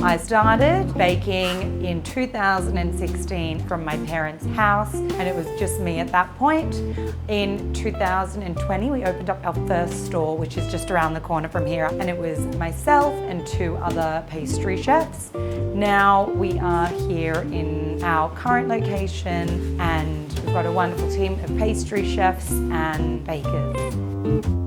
I started baking in 2016 from my parents' house, and it was just me at that point. In 2020, we opened up our first store, which is just around the corner from here, and it was myself and 2 other pastry chefs. Now we are here in our current location, and we've got a wonderful team of pastry chefs and bakers.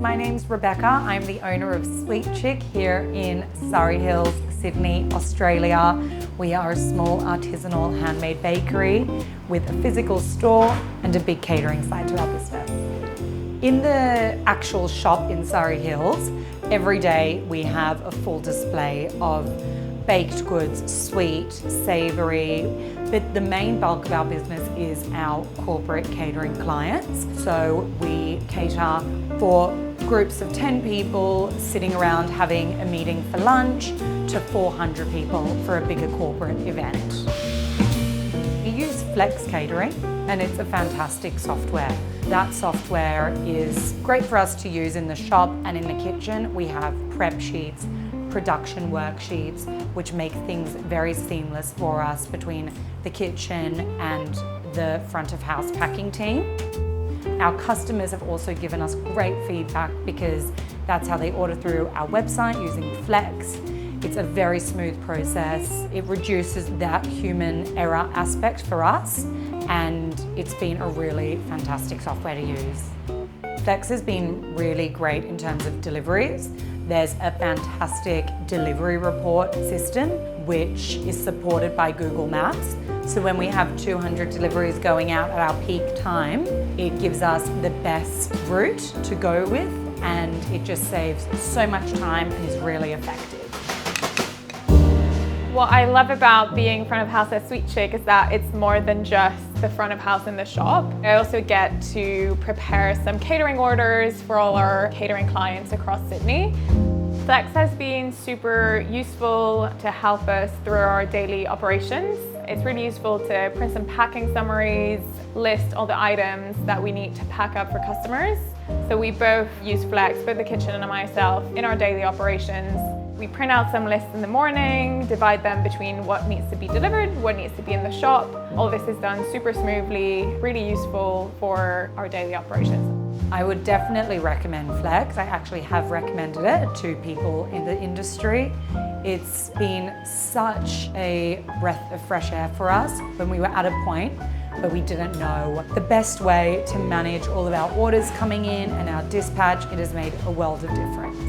My name's Rebecca. I'm the owner of Sweet Chick here in Surrey Hills, Sydney, Australia. We are a small artisanal handmade bakery with a physical store and a big catering side to our business. In the actual shop in Surrey Hills, every day we have a full display of baked goods, sweet, savoury, but the main bulk of our business is our corporate catering clients. So we cater for groups of 10 people sitting around having a meeting for lunch to 400 people for a bigger corporate event. We use Flex Catering, and it's a fantastic software. That software is great for us to use in the shop and in the kitchen. We have prep sheets, production worksheets, which make things very seamless for us between the kitchen and the front of house packing team. Our customers have also given us great feedback because that's how they order through our website using Flex. It's a very smooth process. It reduces that human error aspect for us, and it's been a really fantastic software to use. Flex has been really great in terms of deliveries. There's a fantastic delivery report system which is supported by Google Maps. So when we have 200 deliveries going out at our peak time, it gives us the best route to go with, and it just saves so much time and is really effective. What I love about being front of house at Sweet Chick is that it's more than just the front of house in the shop. I also get to prepare some catering orders for all our catering clients across Sydney. Flex has been super useful to help us through our daily operations. It's really useful to print some packing summaries, list all the items that we need to pack up for customers. So we both use Flex, both the kitchen and myself, in our daily operations. We print out some lists in the morning, divide them between what needs to be delivered, what needs to be in the shop. All this is done super smoothly, really useful for our daily operations. I would definitely recommend Flex. I actually have recommended it to people in the industry. It's been such a breath of fresh air for us when we were at a point where we didn't know the best way to manage all of our orders coming in and our dispatch. It has made a world of difference.